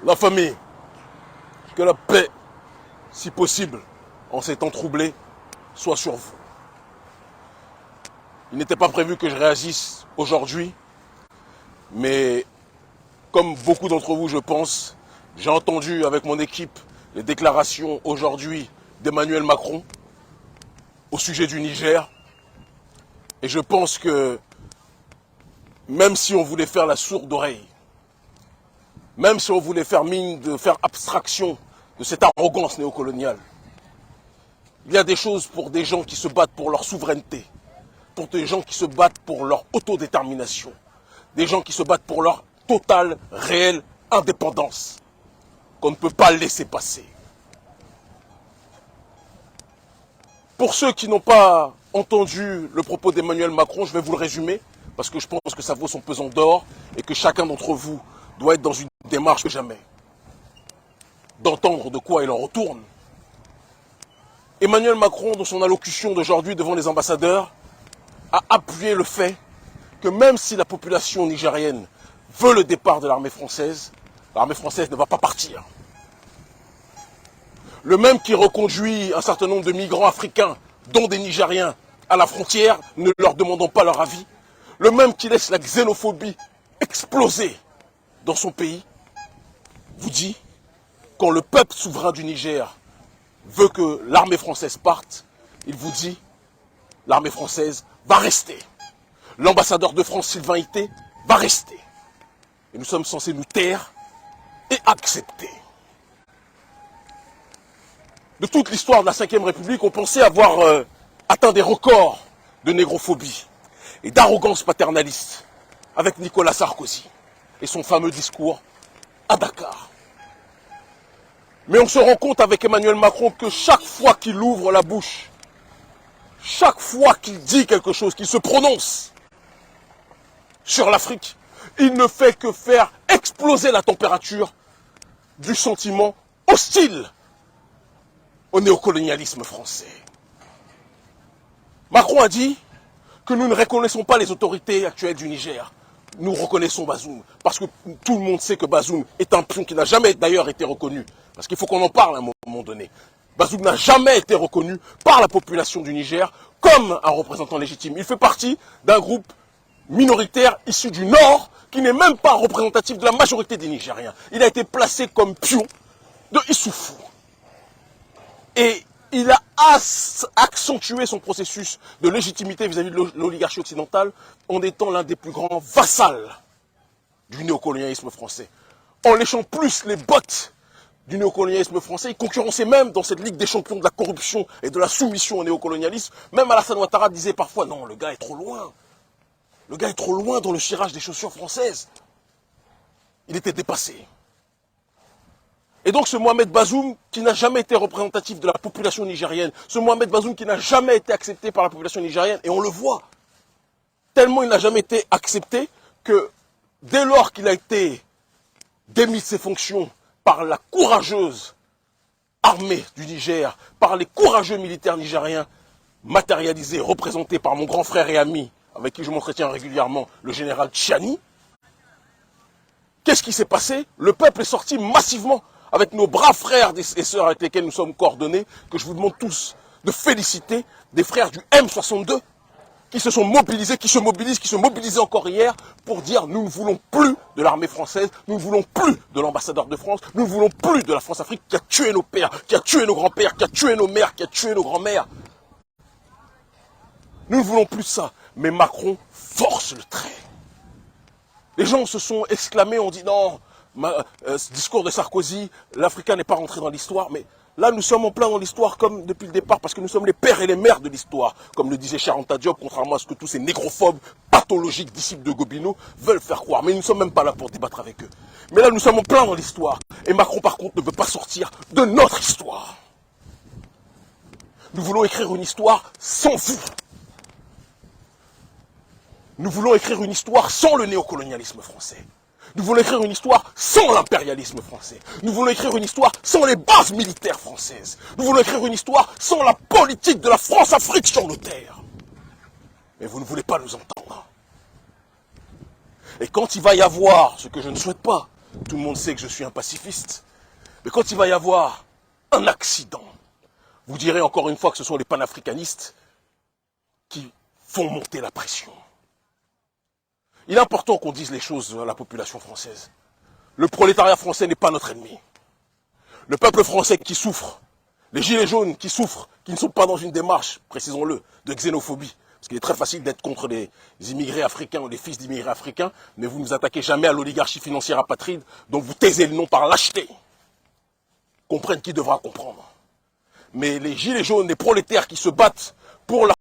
La famille, que la paix, si possible, en ces temps troublés, soit sur vous. Il n'était pas prévu que je réagisse aujourd'hui, mais comme beaucoup d'entre vous, je pense, j'ai entendu avec mon équipe les déclarations aujourd'hui d'Emmanuel Macron au sujet du Niger. Et je pense que même si on voulait faire la sourde oreille, même si on voulait faire mine de faire abstraction de cette arrogance néocoloniale, il y a des choses pour des gens qui se battent pour leur souveraineté, pour des gens qui se battent pour leur autodétermination, des gens qui se battent pour leur totale, réelle indépendance, qu'on ne peut pas laisser passer. Pour ceux qui n'ont pas entendu le propos d'Emmanuel Macron, je vais vous le résumer, parce que je pense que ça vaut son pesant d'or et que chacun d'entre vous doit être dans une démarche que jamais d'entendre de quoi il en retourne. Emmanuel Macron, dans son allocution d'aujourd'hui devant les ambassadeurs, a appuyé le fait que même si la population nigérienne veut le départ de l'armée française ne va pas partir. Le même qui reconduit un certain nombre de migrants africains, dont des Nigériens, à la frontière, ne leur demandant pas leur avis. Le même qui laisse la xénophobie exploser dans son pays, vous dit, quand le peuple souverain du Niger veut que l'armée française parte, il vous dit, l'armée française va rester. L'ambassadeur de France, Sylvain Ité, va rester. Et nous sommes censés nous taire et accepter. De toute l'histoire de la Ve République, on pensait avoir atteint des records de négrophobie et d'arrogance paternaliste avec Nicolas Sarkozy et son fameux discours à Dakar. Mais on se rend compte avec Emmanuel Macron que chaque fois qu'il ouvre la bouche, chaque fois qu'il dit quelque chose, qu'il se prononce sur l'Afrique, il ne fait que faire exploser la température du sentiment hostile au néocolonialisme français. Macron a dit que nous ne reconnaissons pas les autorités actuelles du Niger. Nous reconnaissons Bazoum, parce que tout le monde sait que Bazoum est un pion qui n'a jamais d'ailleurs été reconnu. Parce qu'il faut qu'on en parle à un moment donné. Bazoum n'a jamais été reconnu par la population du Niger comme un représentant légitime. Il fait partie d'un groupe minoritaire issu du Nord qui n'est même pas représentatif de la majorité des Nigériens. Il a été placé comme pion de Issoufou. Et il a accentué son processus de légitimité vis-à-vis de l'oligarchie occidentale en étant l'un des plus grands vassals du néocolonialisme français. En léchant plus les bottes du néocolonialisme français, il concurrençait même dans cette ligue des champions de la corruption et de la soumission au néocolonialisme. Même Alassane Ouattara disait parfois, non, le gars est trop loin. Le gars est trop loin dans le cirage des chaussures françaises. Il était dépassé. Et donc ce Mohamed Bazoum, qui n'a jamais été représentatif de la population nigérienne, ce Mohamed Bazoum qui n'a jamais été accepté par la population nigérienne, et on le voit, tellement il n'a jamais été accepté que dès lors qu'il a été démis de ses fonctions par la courageuse armée du Niger, par les courageux militaires nigériens, matérialisés, représentés par mon grand frère et ami, avec qui je m'entretiens régulièrement, le général Tchiani, qu'est-ce qui s'est passé? Le peuple est sorti massivement avec nos braves frères et sœurs avec lesquels nous sommes coordonnés, que je vous demande tous de féliciter, des frères du M62, qui se sont mobilisés, qui se mobilisaient encore hier pour dire nous ne voulons plus de l'armée française, nous ne voulons plus de l'ambassadeur de France, nous ne voulons plus de la France-Afrique qui a tué nos pères, qui a tué nos grands-pères, qui a tué nos mères, qui a tué nos grands-mères. Nous ne voulons plus ça. Mais Macron force le trait. Les gens se sont exclamés, on dit non, ce discours de Sarkozy, l'Africain n'est pas rentré dans l'histoire, mais là nous sommes en plein dans l'histoire comme depuis le départ, parce que nous sommes les pères et les mères de l'histoire, comme le disait Charanta Diop, contrairement à ce que tous ces négrophobes pathologiques disciples de Gobineau veulent faire croire. Mais nous ne sommes même pas là pour débattre avec eux. Mais là nous sommes en plein dans l'histoire, et Macron par contre ne veut pas sortir de notre histoire. Nous voulons écrire une histoire sans vous. Nous voulons écrire une histoire sans le néocolonialisme français. Nous voulons écrire une histoire sans l'impérialisme français. Nous voulons écrire une histoire sans les bases militaires françaises. Nous voulons écrire une histoire sans la politique de la France-Afrique sur nos terres. Mais vous ne voulez pas nous entendre. Et quand il va y avoir, ce que je ne souhaite pas, Tout le monde sait que je suis un pacifiste. Mais quand il va y avoir un accident, vous direz encore une fois que ce sont les panafricanistes qui font monter la pression. Il est important qu'on dise les choses à la population française. Le prolétariat français n'est pas notre ennemi. Le peuple français qui souffre, les gilets jaunes qui souffrent, qui ne sont pas dans une démarche, précisons-le, de xénophobie. Parce qu'il est très facile d'être contre les immigrés africains ou les fils d'immigrés africains, mais vous ne vous attaquez jamais à l'oligarchie financière apatride, dont vous taisez le nom par lâcheté. Comprenne qui devra comprendre. Mais les gilets jaunes, les prolétaires qui se battent pour la